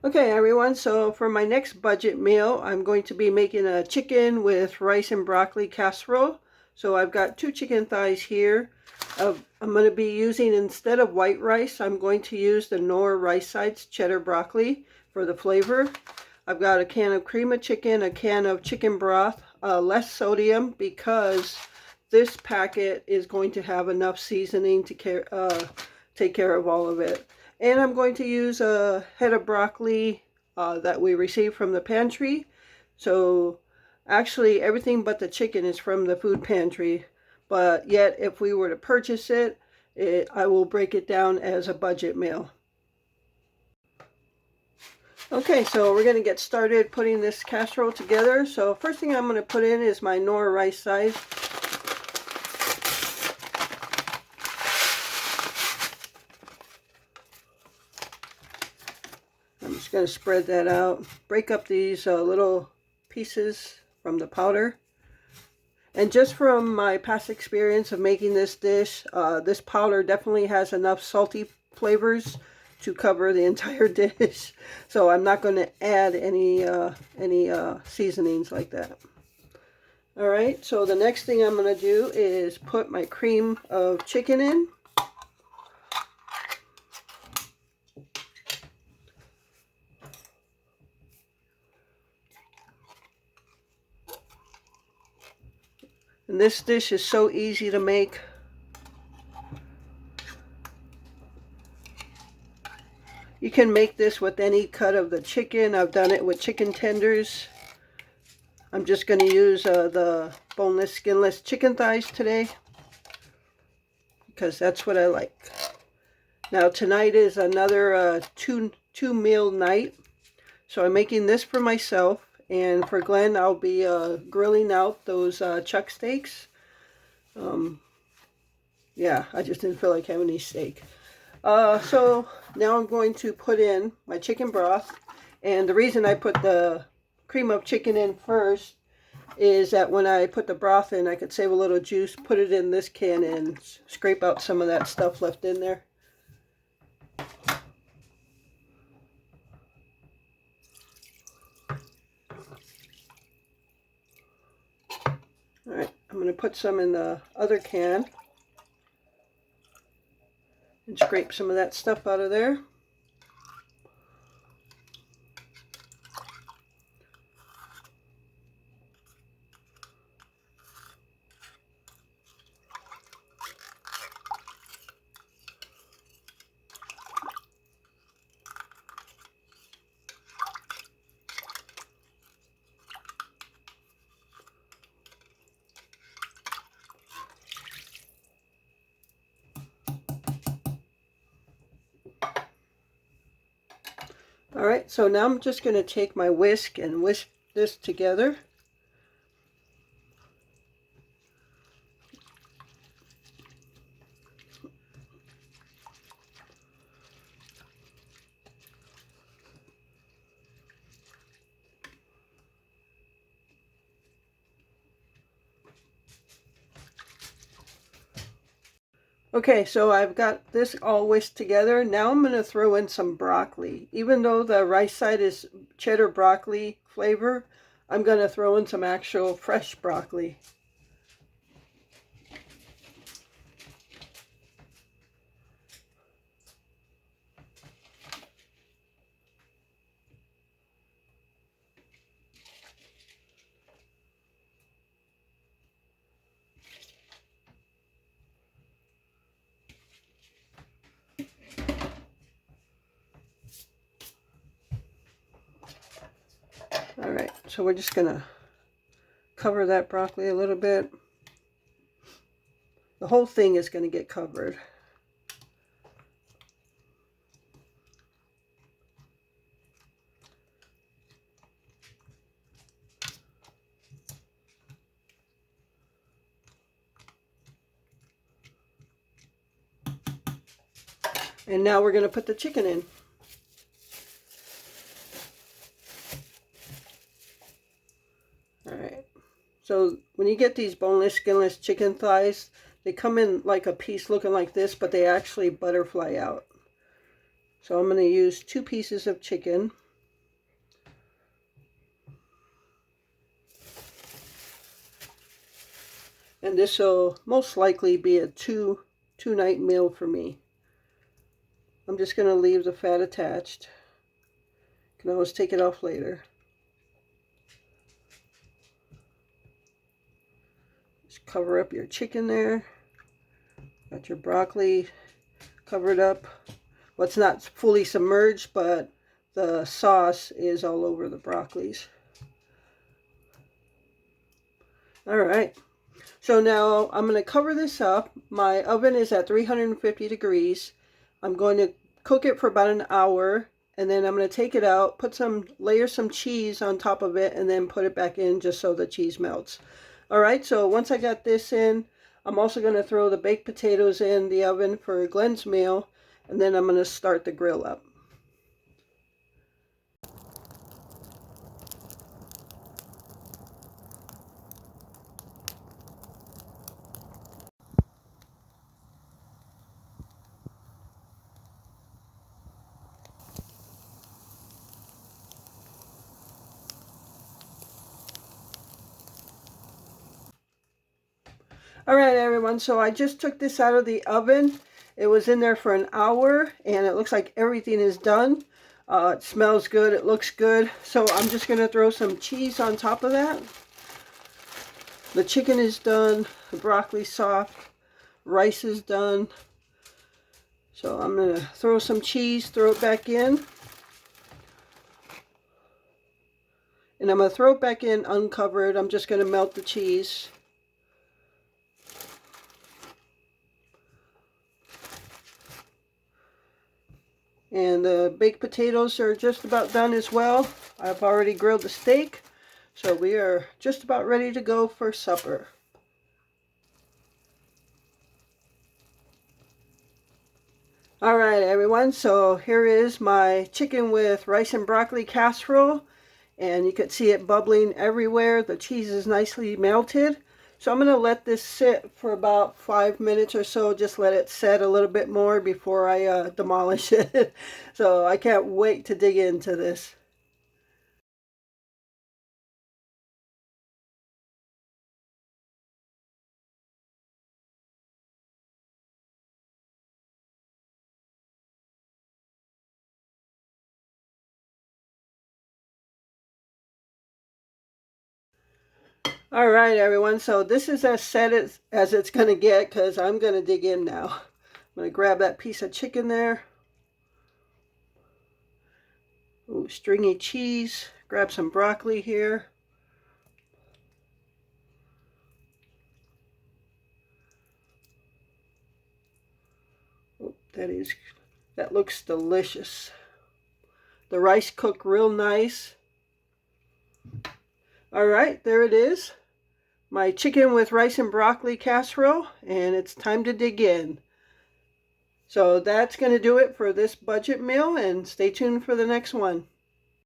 Okay everyone, so for my next budget meal, I'm going to be making a chicken with rice and broccoli casserole. So I've got 2 chicken thighs here. I'm going to be using, instead of white rice, I'm going to use the Knorr rice sides cheddar broccoli for the flavor. I've got a can of cream of chicken, a can of chicken broth, less sodium because this packet is going to have enough seasoning to take care of all of it. And I'm going to use a head of broccoli that we received from the pantry. So actually everything but the chicken is from the food pantry. But yet if we were to purchase it, I will break it down as a budget meal. Okay, so we're going to get started putting this casserole together. So first thing I'm going to put in is my Knorr rice size. I'm just going to spread that out. Break up these little pieces from the powder. And just from my past experience of making this dish, this powder definitely has enough salty flavors to cover the entire dish. So I'm not going to add any seasonings like that. Alright, so the next thing I'm going to do is put my cream of chicken in. And this dish is so easy to make. You can make this with any cut of the chicken. I've done it with chicken tenders. I'm just going to use the boneless, skinless chicken thighs today because that's what I like. Now tonight is another two meal night, so I'm making this for myself, and for Glenn I'll be grilling out those chuck steaks. Yeah, I just didn't feel like having any steak. So now I'm going to put in my chicken broth, and the reason I put the cream of chicken in first is that when I put the broth in, I could save a little juice, put it in this can, and scrape out some of that stuff left in there. Alright, I'm going to put some in the other can and scrape some of that stuff out of there. Alright, so now I'm just going to take my whisk and whisk this together. Okay, so I've got this all whisked together. Now I'm going to throw in some broccoli. Even though the rice side is cheddar broccoli flavor, I'm going to throw in some actual fresh broccoli. Alright, so we're just going to cover that broccoli a little bit. The whole thing is going to get covered. And now we're going to put the chicken in. Alright, so when you get these boneless, skinless chicken thighs, they come in like a piece looking like this, but they actually butterfly out. So I'm going to use 2 pieces of chicken. And this will most likely be a two-night meal for me. I'm just going to leave the fat attached. Can always take it off later. Just cover up your chicken there. Got your broccoli covered up. Well, it's not fully submerged, but the sauce is all over the broccolis. All right. So now I'm going to cover this up. My oven is at 350 degrees. I'm going to cook it for about an hour, and then I'm going to take it out, layer some cheese on top of it, and then put it back in just so the cheese melts. All right, so once I got this in, I'm also going to throw the baked potatoes in the oven for Glenn's meal, and then I'm going to start the grill up. All right, everyone, so I just took this out of the oven. It was in there for an hour, and it looks like everything is done. It smells good, it looks good. So I'm just going to throw some cheese on top of that. The chicken is done, the broccoli's soft, rice is done. So I'm going to throw some cheese, throw it back in. And I'm going to throw it back in uncovered. I'm just going to melt the cheese. And the baked potatoes are just about done as well. I've already grilled the steak, so we are just about ready to go for supper. All right, everyone, so here is my chicken with rice and broccoli casserole, and you can see it bubbling everywhere. The cheese is nicely melted. So I'm going to let this sit for about 5 minutes or so, just let it set a little bit more before I demolish it. So I can't wait to dig into this. All right, everyone, so this is as set as it's going to get because I'm going to dig in now. I'm going to grab that piece of chicken there. Ooh, stringy cheese. Grab some broccoli here. Oh, that looks delicious. The rice cooked real nice. All right, there it is. My chicken with rice and broccoli casserole, and it's time to dig in. So that's going to do it for this budget meal, and stay tuned for the next one.